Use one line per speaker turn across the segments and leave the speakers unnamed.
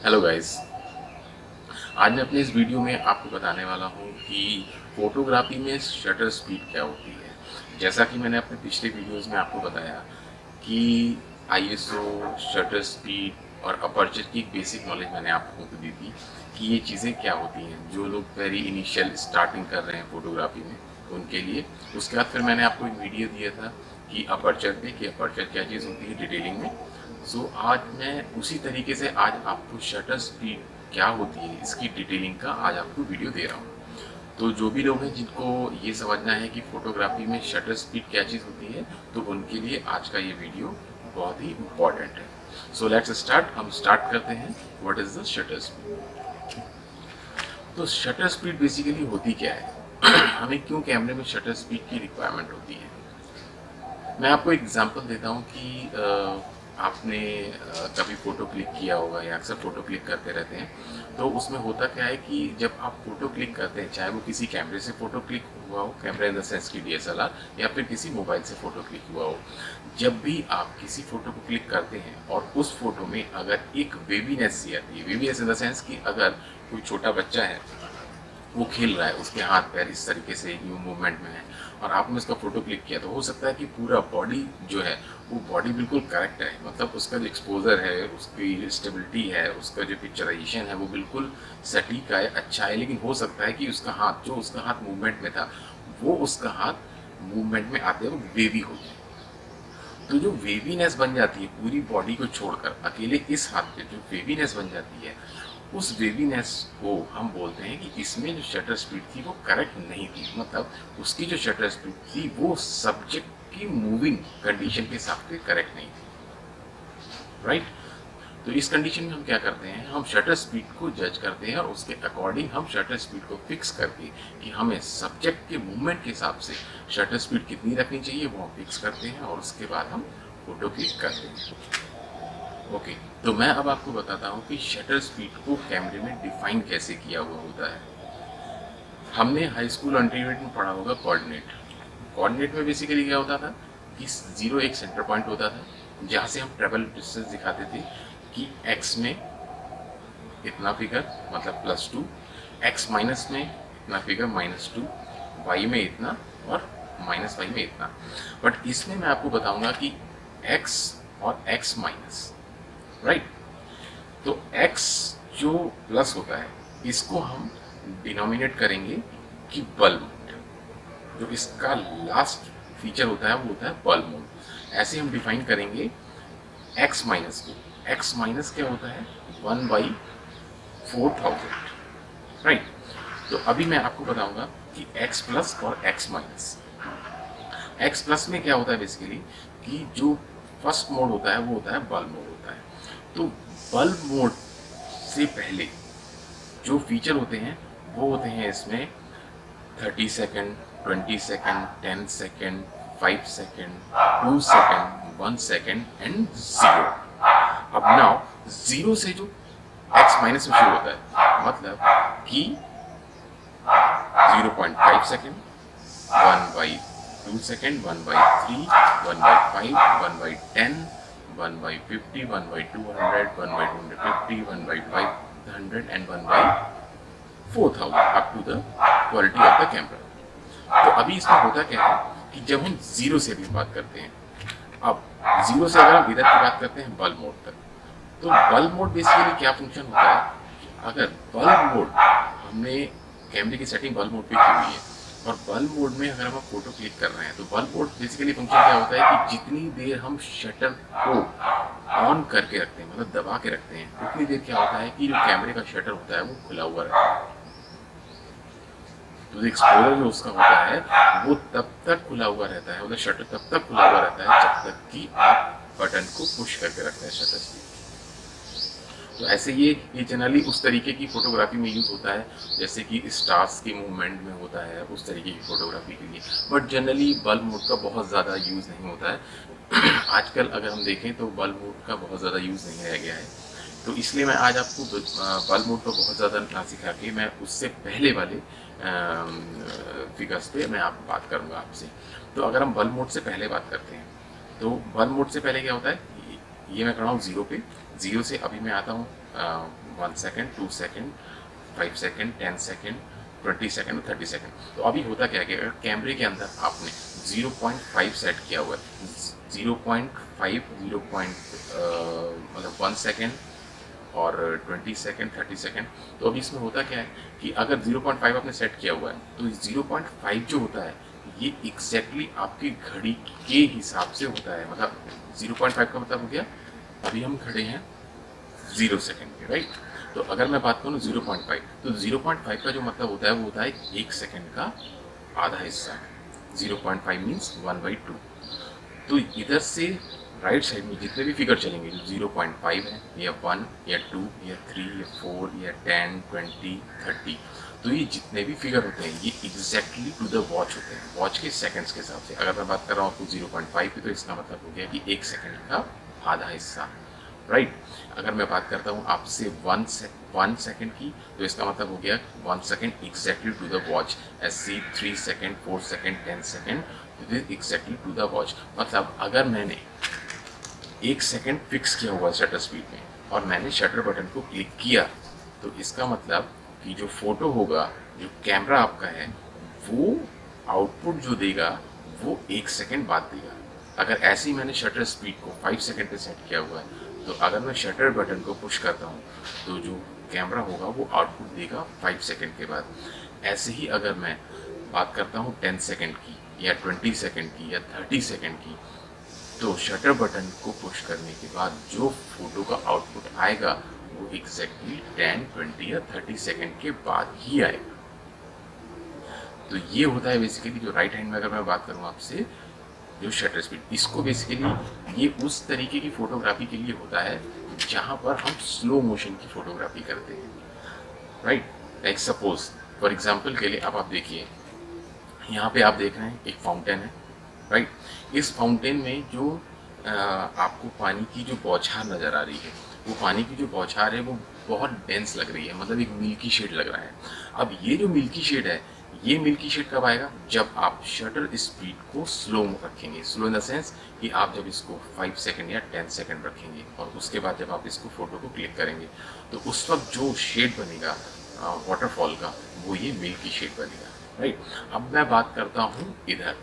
Hello guys. आज मैं अपने इस वीडियो में आपको बताने वाला हूँ कि फोटोग्राफी में शटर स्पीड क्या होती है। जैसा कि मैंने अपने पिछले वीडियोस में आपको बताया कि आईएसओ, शटर स्पीड और अपर्चर की एक बेसिक नॉलेज मैंने आप लोगों को दी थी कि ये चीज़ें क्या होती हैं जो लोग वेरी इनिशियल स्टार्टिंग कर रहे हैं फोटोग्राफी में उनके लिए। उसके बाद फिर मैंने आपको एक वीडियो दिया था कि अपर्चर पे कि अपर्चर क्या चीज़ होती है डिटेलिंग में। सो आज मैं उसी तरीके से आज आपको शटर स्पीड क्या होती है इसकी डिटेलिंग का आज आपको वीडियो दे रहा हूँ। तो जो भी लोग हैं जिनको ये समझना है कि फोटोग्राफी में शटर स्पीड क्या चीज़ होती है तो उनके लिए आज का ये वीडियो बहुत ही इम्पॉर्टेंट है। So let's start. हम स्टार्ट करते हैं what is the shutter speed. तो शटर स्पीड बेसिकली होती क्या है हमें क्यों कैमरे में शटर स्पीड की रिक्वायरमेंट होती है। मैं आपको एग्जांपल देता हूँ कि आपने कभी फ़ोटो क्लिक किया होगा या अक्सर फ़ोटो क्लिक करते रहते हैं। तो उसमें होता क्या है कि जब आप फ़ोटो क्लिक करते हैं, चाहे वो किसी कैमरे से फ़ोटो क्लिक हुआ हो, कैमरा इन द सेंस की डीएसएलआर, या फिर किसी मोबाइल से फ़ोटो क्लिक हुआ हो, जब भी आप किसी फ़ोटो को क्लिक करते हैं और उस फ़ोटो में अगर एक वेवीनेस सी आती है, वेवीनेस इन द सेंस कि अगर कोई छोटा बच्चा है, वो खेल रहा है, उसके हाथ पैर इस तरीके से न्यू मूवमेंट में है और आपने उसका फोटो क्लिक किया, तो हो सकता है कि पूरा बॉडी जो है वो बॉडी बिल्कुल करेक्ट है, मतलब उसका जो एक्सपोजर है, उसकी स्टेबिलिटी है, उसका जो पिक्चराइजेशन है वो बिल्कुल सटीक है, अच्छा है। लेकिन हो सकता है कि उसका हाथ, जो उसका हाथ मूवमेंट में था, वो उसका हाथ मूवमेंट में आते हुए वेवी हो जाए। तो जो वेवीनेस बन जाती है पूरी बॉडी को छोड़कर, अकेले इस हाथ पे जो वेवीनेस बन जाती है, उस वेवीनेस को हम बोलते हैं कि इसमें जो शटर स्पीड थी वो करेक्ट नहीं थी, मतलब उसकी जो शटर स्पीड थी वो सब्जेक्ट की मूविंग कंडीशन के हिसाब से करेक्ट नहीं थी, राइट। तो इस कंडीशन में हम क्या करते हैं, हम शटर स्पीड को जज करते हैं और उसके अकॉर्डिंग हम शटर स्पीड को फिक्स करके कि हमें सब्जेक्ट के मूवमेंट के हिसाब से शटर स्पीड कितनी रखनी चाहिए वो हम फिक्स करते हैं और उसके बाद हम फोटो क्लिक करते हैं। ओके, तो मैं अब आपको बताता हूँ कि शटर स्पीड को कैमरे में डिफाइन कैसे किया हुआ होता है। हमने हाई स्कूल इंटरमीडिएट में पढ़ा होगा कोऑर्डिनेट। कोऑर्डिनेट में बेसिकली क्या होता था कि जीरो एक सेंटर पॉइंट होता था जहाँ से हम ट्रेवल डिस्टेंस दिखाते थे कि एक्स में इतना फिगर मतलब +2, एक्स माइनस में इतना फिगर -2, वाई में इतना और -y में इतना। बट इसमें मैं आपको बताऊंगा कि x और x माइनस, राइट। तो x जो प्लस होता है इसको हम डिनोमिनेट करेंगे कि बल्ब मोड। जो इसका लास्ट फीचर होता है वो होता है बल्ब मोड। ऐसे हम डिफाइन करेंगे x माइनस को। x माइनस क्या होता है 1/4000, राइट। तो अभी मैं आपको बताऊंगा कि x प्लस और x माइनस। x प्लस में क्या होता है बेसिकली कि जो फर्स्ट मोड होता है वो होता है बल्ब मोड होता है। तो बल्ब मोड से पहले जो फीचर होते हैं वो होते हैं इसमें 30 second, 20 second, 10 second, 5 second, 2 second, 1 second and 0। अब नाउ 0 से जो x माइनस में शुरू होता है, मतलब कि 0.5 second, 1/2 second, 1/3, 1/5, 1/10, 1/50, 1/200, 1/250, 1/500 and 1/4000 up to the quality of the camera. तो अभी इसमें होता क्या है कि जब हम जीरो से भी बात करते हैं, अब जीरो से अगर हम इधर की बात करते हैं बल्ब मोड तक, तो बल्ब मोड बेसिकली क्या फंक्शन होता है, अगर बल्ब मोड हमने कैमरे की सेटिंग बल्ब मोड पे की हुई है और बल्ब मोड में अगर हम फोटो क्लिक कर रहे हैं, तो बल्ब मोड बेसिकली फंक्शन क्या होता है कि जितनी देर हम शटर को ऑन करके रखते हैं, मतलब दबा के रखते हैं, उतनी देर क्या होता है कि जो कैमरे का शटर होता है वो खुला हुआ रहता है। तो एक्सपोजर जो उसका होता है वो तब तक खुला हुआ रहता है, मतलब शटर तब तक खुला हुआ रहता है जब तक कि आप बटन को पुश करके रखते हैं शटर से। तो ऐसे ये जनरली उस तरीके की फोटोग्राफी में यूज़ होता है जैसे कि स्टार्स के मूवमेंट में होता है, उस तरीके की फोटोग्राफी के लिए। बट जनरली बल्ब मोड का बहुत ज़्यादा यूज़ नहीं होता है आजकल अगर हम देखें तो बल्ब मोड का बहुत ज़्यादा यूज़ नहीं रह गया है। तो इसलिए मैं आज आपको बल्ब मोड को बहुत ज़्यादा ना सिखा के मैं उससे पहले वाले फिगर्स पे मैं आप बात करूँगा आपसे। तो अगर हम बल्ब मोड से पहले बात करते हैं तो बल्ब मोड से पहले क्या होता है, ये मैं कर रहा हूँ जीरो पे। जीरो से अभी मैं आता हूँ 1 second, 2 second, 5 second, 10 second, 20 second और 30 सेकेंड। तो अभी होता क्या है कि अगर कैमरे के अंदर आपने 0.5 सेट किया हुआ है, 0.5, मतलब 1 सेकेंड और 20 सेकेंड, 30 सेकेंड, तो अभी इसमें होता क्या है कि अगर 0.5 आपने सेट किया हुआ है तो 0.5 जो होता है ये एग्जैक्टली आपकी घड़ी के हिसाब से होता है। मतलब 0.5 का मतलब हो गया, अभी हम खड़े हैं 0 सेकेंड के, राइट। तो अगर मैं बात करूँ 0.5, तो 0.5 का जो मतलब होता है वो होता है 1 सेकेंड का आधा हिस्सा। 0.5 मीन्स 1/2। तो इधर से राइट साइड में जितने भी फिगर चलेंगे, जो 0.5 है या 1 या 2 या 3 या 4 या 10, 20, 30, तो ये जितने भी फिगर होते हैं ये एग्जैक्टली टू द वॉच होते हैं, वॉच के सेकंड्स के हिसाब से। अगर मैं बात कर रहा हूँ आपको 0.5 की, तो इसका मतलब हो गया कि 1 सेकेंड का आधा हिस्सा, राइट। अगर मैं बात करता हूँ आपसे 1 सेकेंड की, तो इसका मतलब हो गया 1 second exactly to the watch. ऐसी 3 second, 4 second, 10 second, exactly to the watch. मतलब अगर मैंने 1 सेकेंड फिक्स किया हुआ शटर स्पीड में और मैंने शटर बटन को क्लिक किया, तो इसका मतलब कि जो फोटो होगा, जो कैमरा आपका है, वो आउटपुट जो देगा वो 1 सेकेंड बाद देगा। अगर ऐसे ही मैंने शटर स्पीड को 5 सेकेंड पे सेट किया हुआ है, तो अगर मैं शटर बटन को पुश करता हूँ तो जो कैमरा होगा वो आउटपुट देगा 5 सेकेंड के बाद। ऐसे ही अगर मैं बात करता हूँ 10 सेकेंड की या 20 सेकेंड की या 30 सेकेंड की, तो शटर बटन को पुश करने के बाद जो फोटो का आउटपुट आएगा वो एग्जैक्टली 10, 20 या 30 सेकेंड के बाद ही आएगा। तो ये होता है बेसिकली जो राइट हैंड में, अगर मैं बात करूँ आपसे, जो शटर स्पीड, इसको बेसिकली ये उस तरीके की फोटोग्राफी के लिए होता है जहाँ पर हम स्लो मोशन की फोटोग्राफी करते हैं, right. Like suppose for example के लिए अब आप देखिए, यहाँ पे आप देख रहे हैं एक फाउंटेन है, राइट। इस फाउंटेन में जो आपको पानी की जो बौछार नज़र आ रही है, वो पानी की जो बौछार है वो बहुत डेंस लग रही है, मतलब एक मिल्की शेड लग रहा है। अब ये जो मिल्की शेड है, ये मिल्की शेड कब आएगा? जब आप शटर स्पीड को स्लो रखेंगे। स्लो इन द सेंस कि आप जब इसको 5 सेकेंड या 10 सेकेंड रखेंगे और उसके बाद जब आप इसको फोटो को क्लिक करेंगे, तो उस वक्त जो शेड बनेगा वाटरफॉल का, वो ये मिल्की शेड बनेगा, राइट। अब मैं बात करता हूँ इधर।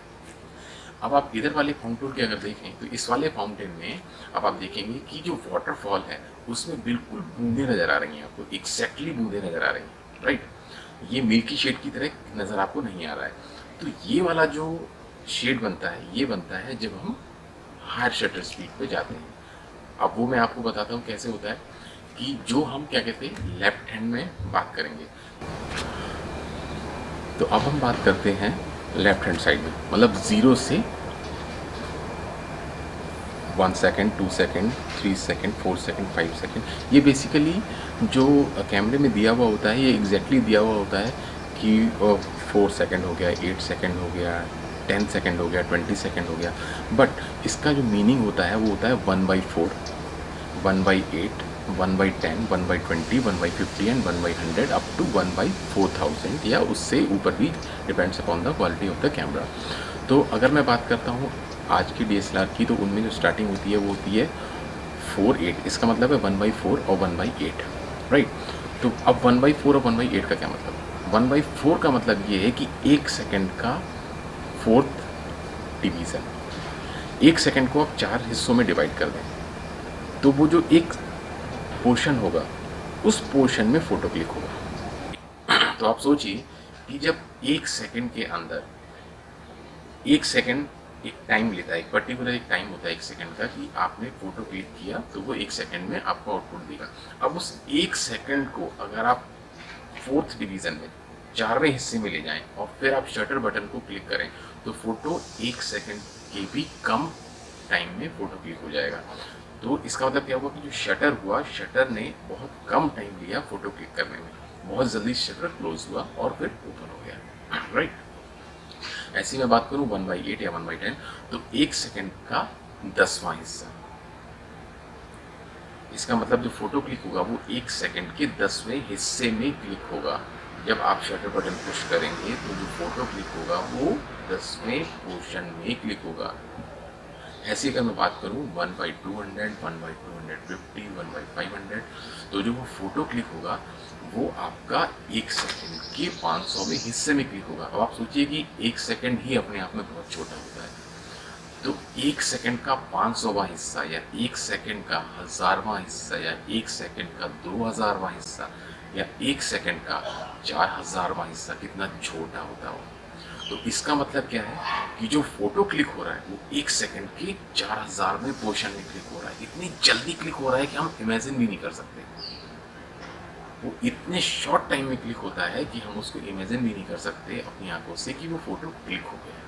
अब आप इधर वाले फाउंटेन की अगर देखें, तो इस वाले फाउंटेन में अब आप देखेंगे कि जो वाटरफॉल है उसमें बिल्कुल बूंदे नज़र आ रही हैं आपको, एग्जैक्टली बूंदे नज़र आ रही हैं, राइट। ये मिल्की शेड की तरह नज़र आपको नहीं आ रहा है। तो ये वाला जो शेड बनता है, ये बनता है जब हम हायर शटर स्पीड पे जाते हैं। अब वो मैं आपको बताता हूँ कैसे होता है, कि जो हम क्या कहते हैं लेफ्ट हैंड में बात करेंगे। तो अब हम बात करते हैं लेफ्ट हैंड साइड में, मतलब 0 से 1 second, 2 second, 3 second, 4 second, 5 second. ये बेसिकली जो कैमरे में दिया हुआ होता है, ये एग्जैक्टली दिया हुआ होता है कि 4 सेकेंड हो गया, 8 सेकेंड हो गया, 10 सेकेंड हो गया, 20 सेकेंड हो गया। बट इसका जो मीनिंग होता है वो होता है 1/4, 1/8, 1/10, 1/20, 1/50 एंड 1/100 अप टू 1/4000 या उससे ऊपर भी, depends upon the quality of the camera. तो अगर मैं बात करता हूँ आज की DSLR की, तो उनमें जो स्टार्टिंग होती है वो होती है 4/8। इसका मतलब है 1/4 और 1/8, राइट। तो अब 1/4 और 1/8 का क्या मतलब? 1/4 का मतलब ये है कि 1 सेकेंड का 4th डिवीज़न। 1 सेकेंड को आप 4 हिस्सों में डिवाइड कर दें, तो वो जो एक पोर्शन होगा, उस पोर्शन में फ़ोटो क्लिक होगा। तो आप सोचिए कि जब 1 सेकेंड के अंदर, 1 सेकेंड एक टाइम लेता है, एक पर्टिकुलर एक टाइम होता है 1 सेकेंड का, कि आपने फ़ोटो क्लिक किया तो वो 1 सेकेंड में आपको आउटपुट देगा। अब उस 1 सेकेंड को अगर आप 4th डिवीज़न में, 4वें हिस्से में ले जाएं और फिर आप शटर बटन को क्लिक करें, तो फ़ोटो 1 सेकेंड के भी कम टाइम में फ़ोटो क्लिक हो जाएगा। तो इसका मतलब क्या हुआ कि जो शटर हुआ, शटर ने बहुत कम टाइम लिया फ़ोटो क्लिक करने में, बहुत जल्दी शटर क्लोज हुआ और फिर ओपन हो गया, राइट। ऐसी मैं बात करूं 1/8 या 1/10, तो 1 सेकेंड का 10वां हिस्सा। इसका मतलब जो फोटो क्लिक होगा वो 1 सेकेंड के 10वें हिस्से में क्लिक होगा। जब आप शटर बटन पुश करेंगे तो जो फोटो क्लिक होगा वो 10वें पोर्शन में क्लिक होगा। ऐसे अगर मैं बात करूँ 1/200, 1/250, 1/500, तो जो वो फोटो क्लिक होगा वो आपका 1 सेकंड के 500वें हिस्से में क्लिक होगा। अब आप सोचिए कि 1 सेकंड ही अपने आप में बहुत छोटा होता है, तो 1 सेकंड का 500वां हिस्सा या 1 सेकंड का 1000वां हिस्सा या 1 सेकंड का 2000वां हिस्सा या 1 सेकंड का 4000वां हिस्सा कितना छोटा होता हो। तो इसका मतलब क्या है कि जो फोटो क्लिक हो रहा है वो 1 सेकंड के 4000वें पोर्शन में क्लिक हो रहा है। इतनी जल्दी क्लिक हो रहा है कि हम इमेजिन भी नहीं कर सकते। वो इतने शॉर्ट टाइम में क्लिक होता है कि हम उसको इमेजिन भी नहीं कर सकते अपनी आंखों से कि वो फोटो क्लिक हो गया।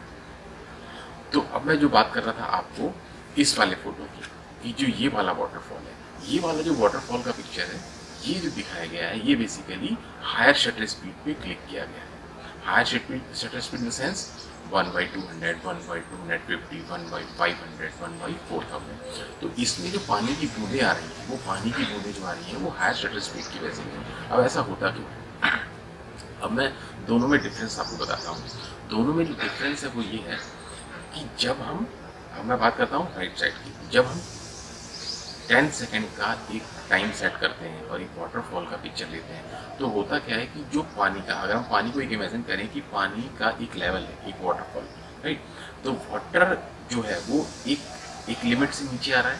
तो अब मैं जो बात कर रहा था आपको इस वाले फोटो की, कि जो ये वाला वाटरफॉल है, ये वाला जो वाटरफॉल का पिक्चर है, ये जो दिखाया गया है ये बेसिकली हायर शटर स्पीड पे क्लिक किया गया है। Higher shutter speed in the sense 1/200, 1/250, 1/500, 1/4000। तो इसमें जो पानी की बूंदें आ रही हैं वो पानी की बूंदें जो आ रही हैं वो हायर शटर स्पीड की वजह से है। अब ऐसा होता क्यों है? अब मैं दोनों में डिफरेंस आपको बताता हूँ। दोनों में जो डिफरेंस है वो ये है कि जब हम, अब मैं बात करता हूँ राइट साइड की, जब हम 10 सेकंड का एक टाइम सेट करते हैं और एक वाटरफॉल का पिक्चर लेते हैं, तो होता क्या है कि जो पानी का, अगर हम पानी को एक इमेजिन करें कि पानी का एक लेवल है, एक वाटरफॉल, राइट, तो वाटर जो है वो एक लिमिट से नीचे आ रहा है,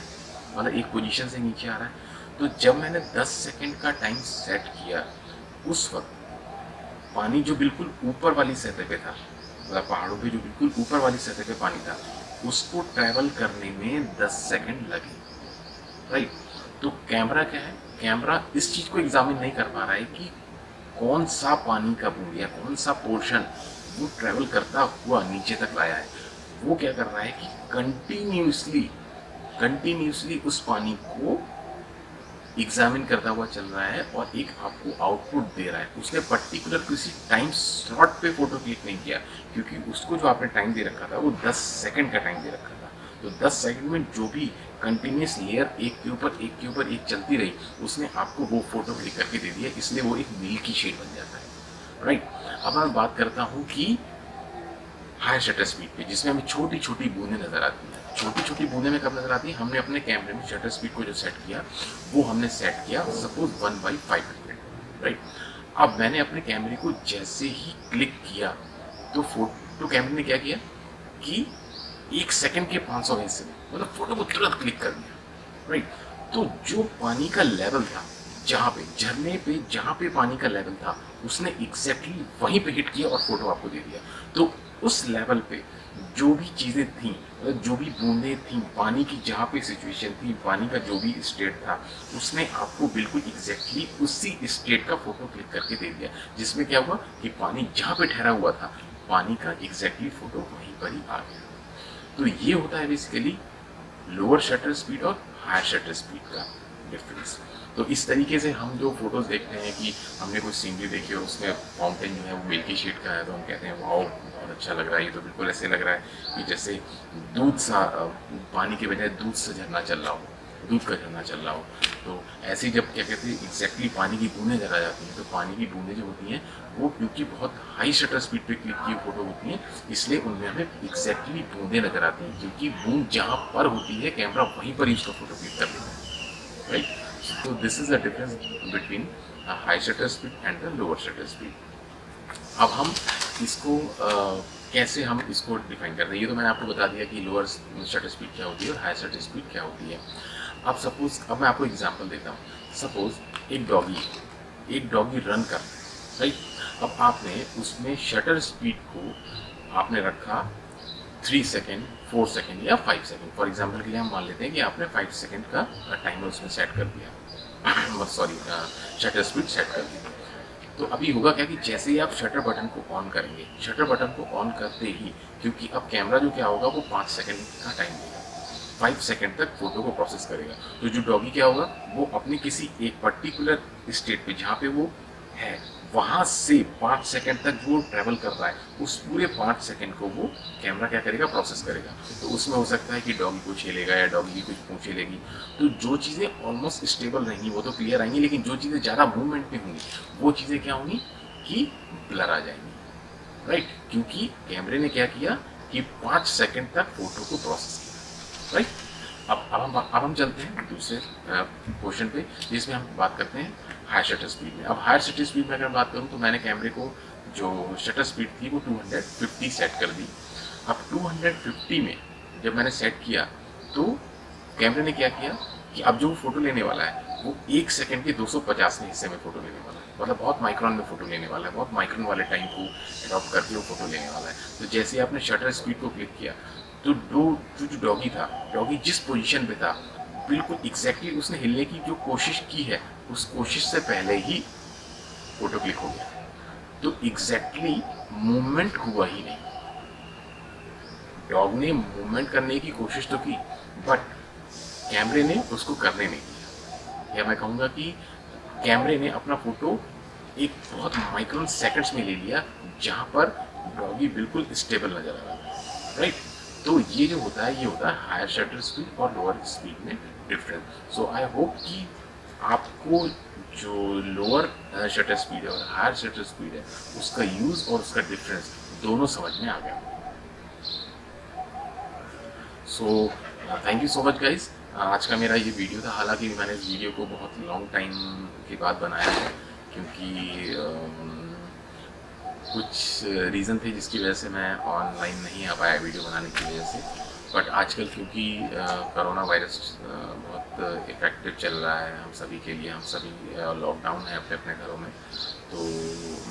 मतलब एक पोजीशन से नीचे आ रहा है। तो जब मैंने 10 सेकंड का टाइम सेट किया, उस वक्त पानी जो बिल्कुल ऊपर वाली सतह पे था, मतलब पहाड़ों पे जो बिल्कुल ऊपर वाली सतह पे पानी था, उसको ट्रैवल करने में 10 सेकंड लगे, राइट। तो कैमरा क्या है, कैमरा इस चीज को एग्जामिन नहीं कर पा रहा है कि कौन सा पानी का बूंद या कौन सा पोर्शन वो ट्रैवल करता हुआ नीचे तक लाया है। वो क्या कर रहा है कि कंटिन्यूसली उस पानी को एग्जामिन करता हुआ चल रहा है और एक आपको आउटपुट दे रहा है। उसने पर्टिकुलर किसी टाइम स्लॉट पे फोटो क्लिक नहीं किया, क्योंकि उसको जो आपने टाइम दे रखा था वो 10 सेकंड का टाइम दे रखा था। तो 10 सेकंड में जो भी कंटिन्यूस लेयर एक के ऊपर एक चलती रही, उसने आपको वो फोटो क्लिक करके दे दिया, इसलिए वो एक मिल्की शेड बन जाता है, राइट। अब मैं बात करता हूँ कि हायर शटर स्पीड पे, जिसमें हमें छोटी छोटी बूंदें नजर आती हैं। छोटी छोटी बूंदें में कब नजर आती है, हमने अपने कैमरे में शटर स्पीड को जो सेट किया वो हमने सेट किया सपोज 1/500, राइट। अब मैंने अपने कैमरे को जैसे ही क्लिक किया तो फोटो कैमरे ने क्या किया कि 1 सेकंड के 500 हिस्से में, मतलब फोटो को तुरंत क्लिक कर दिया, राइट। तो जो पानी का लेवल था, जहाँ पे झरने पे जहाँ पे पानी का लेवल था, उसने एग्जैक्टली वहीं पे हिट किया और फोटो आपको दे दिया। तो उस लेवल पे जो भी चीज़ें थी, मतलब जो भी बूंदें थी, पानी की जहाँ पे सिचुएशन थी, पानी का जो भी स्टेट था, उसने आपको बिल्कुल एग्जैक्टली उसी स्टेट का फोटो क्लिक करके दे दिया। जिसमें क्या हुआ कि पानी जहाँ पे ठहरा हुआ था, पानी का एग्जैक्टली फोटो वहीं पर ही आ गया। तो ये होता है बेसिकली लोअर शटर स्पीड और हायर शटर स्पीड का डिफरेंस। तो इस तरीके से हम जो फोटोज देखते हैं कि हमने कोई सीनरी देखी और उसमें फाउंटेन जो है वो मिल्की शेड का है, तो हम कहते हैं वाओ बहुत अच्छा लग रहा है, ये तो बिल्कुल ऐसे लग रहा है कि जैसे दूध सा, पानी के बजाय दूध से झरना चल रहा हो, दूध का झरना चल रहा हो। तो ऐसे जब क्या कहते हैं एग्जैक्टली पानी की बूंदें नजर आ जाती हैं, तो पानी की बूंदें जो होती हैं वो क्योंकि बहुत हाई शटर स्पीड पे क्लिक की फोटो होती हैं, इसलिए उनमें हमें एग्जैक्टली बूंदें नजर आती हैं, क्योंकि बूंद जहाँ पर होती है कैमरा वहीं पर ही उसका फोटो क्लिक कर लेता है, right. So this is the difference between a high shutter speed and the lower shutter speed. अब हम इसको कैसे हम इसको डिफाइन करते हैं, ये तो मैंने आपको बता दिया कि लोअर शटर स्पीड क्या होती है और हाई शटर स्पीड क्या होती है। अब सपोज, अब मैं आपको एग्जांपल देता हूँ। सपोज एक डॉगी रन कर रहा है, राइट। अब आपने उसमें शटर स्पीड को आपने रखा 3 सेकेंड, 4 सेकेंड या 5 सेकेंड। फॉर एग्जाम्पल के लिए हम मान लेते हैं कि आपने 5 सेकेंड का टाइमर उसमें सेट कर दिया, सॉरी शटर स्पीड सेट कर दी। तो अभी होगा क्या कि जैसे ही आप शटर बटन को ऑन करेंगे, शटर बटन को ऑन करते ही, क्योंकि अब कैमरा जो क्या होगा वो 5 सेकेंड का टाइम देगा, 5 सेकेंड तक फोटो को प्रोसेस करेगा। तो जो डॉगी क्या होगा वो अपने किसी एक पर्टिकुलर स्टेट पे जहाँ पे वो है वहां से 5 सेकंड तक वो ट्रेवल कर रहा है, उस पूरे 5 सेकंड को वो कैमरा क्या करेगा, प्रोसेस करेगा। तो उसमें हो सकता है कि डॉगी को छेलेगा या डॉगी की कुछ पूंछ लेगी। तो जो चीज़ें ऑलमोस्ट स्टेबल रहेंगी वो तो क्लियर आएंगी, लेकिन जो चीज़ें ज़्यादा मूवमेंट में होंगी वो चीज़ें क्या होंगी कि ब्लर आ जाएंगी, राइट। क्योंकि कैमरे ने क्या किया कि 5 सेकंड तक फोटो को प्रोसेस किया। राइट। अब हम चलते हैं दूसरे क्वेश्चन पे, जिसमें हम बात करते हैं हायर शटर स्पीड में। अब हायर शटर स्पीड में अगर बात करूँ तो मैंने कैमरे को जो शटर स्पीड थी वो 250 सेट कर दी। अब 250 में जब मैंने सेट किया तो कैमरे ने क्या किया कि अब जो फोटो लेने वाला है वो 1 सेकंड के 250वें हिस्से में फोटो लेने वाला है, मतलब बहुत माइक्रोन में फोटो लेने वाला है, बहुत माइक्रोन वाले टाइम को अडॉप्ट करके वो फोटो लेने वाला है। तो जैसे आपने शटर स्पीड को क्लिक किया तो जो डॉगी था, डॉगी जिस पोजीशन पे था बिल्कुल एग्जैक्टली उसने हिलने की जो कोशिश की है उस कोशिश से पहले ही फोटो क्लिक हो गया। तो एग्जैक्टली मूवमेंट हुआ ही नहीं। डॉग ने मूवमेंट करने की कोशिश तो की बट कैमरे ने उसको करने नहीं दिया। या मैं कहूँगा कि कैमरे ने अपना फोटो एक बहुत माइक्रोन सेकंड्स में ले लिया जहाँ पर डॉगी बिल्कुल स्टेबल नजर आ रहा था, राइट। तो ये जो होता है ये होता है हायर शटर स्पीड और लोअर स्पीड में डिफरेंस। सो आई होप कि आपको जो लोअर शटर स्पीड है और हायर शटर स्पीड है उसका यूज़ और उसका डिफरेंस दोनों समझ में आ गया। So thank you so much guys. आज का मेरा ये वीडियो था, हालांकि मैंने इस वीडियो को बहुत लॉन्ग टाइम के बाद बनाया है क्योंकि कुछ रीज़न थे जिसकी वजह से मैं ऑनलाइन नहीं आ पाया वीडियो बनाने की वजह से। बट आजकल क्योंकि कोरोना वायरस बहुत इफ़ेक्टिव चल रहा है हम सभी के लिए, हम सभी लॉकडाउन है अपने अपने घरों में, तो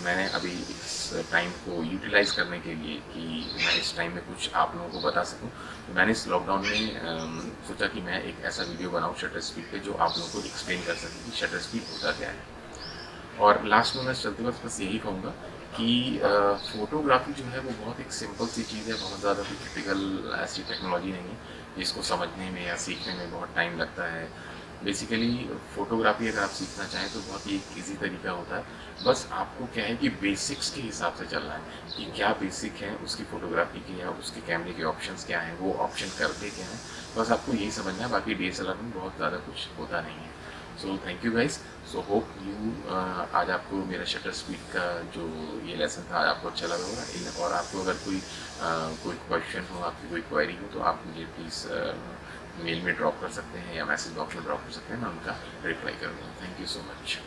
मैंने अभी इस टाइम को यूटिलाइज़ करने के लिए कि मैं इस टाइम में कुछ आप लोगों को बता सकूं, तो मैंने इस लॉकडाउन में सोचा कि मैं एक ऐसा वीडियो बनाऊं शटर स्पीड पे जो आप लोगों को एक्सप्लेन कर सके कि शटर स्पीड होता क्या है। और लास्ट में मैं चलते वक्त बस यही कहूँगा कि फ़ोटोग्राफी जो है वो बहुत एक सिंपल सी चीज़ है, बहुत ज़्यादा कोई क्रिटिकल ऐसी टेक्नोलॉजी नहीं है जिसको समझने में या सीखने में बहुत टाइम लगता है। बेसिकली फ़ोटोग्राफी अगर आप सीखना चाहें तो बहुत ही एक ईजी तरीका होता है। बस आपको क्या है कि बेसिक्स के हिसाब से चलना है कि क्या बेसिक हैं उसकी फ़ोटोग्राफी के या उसके कैमरे के ऑप्शंस क्या हैं, वो ऑप्शन करते क्या हैं, बस आपको यही समझना है। बाकी DSLR में बहुत ज़्यादा कुछ होता नहीं है। So thank you guys. So hope you आज आपको मेरा शटर स्पीड का जो ये लेसन था आपको अच्छा लगा होगा। और आपको अगर कोई क्वेश्चन हो, आपकी कोई क्वेरी हो, तो आप मुझे प्लीज़ मेल में ड्रॉप कर सकते हैं या मैसेज बॉक्स में ड्रॉप कर सकते हैं, मैं उनका रिप्लाई करूँगा। Thank you so much.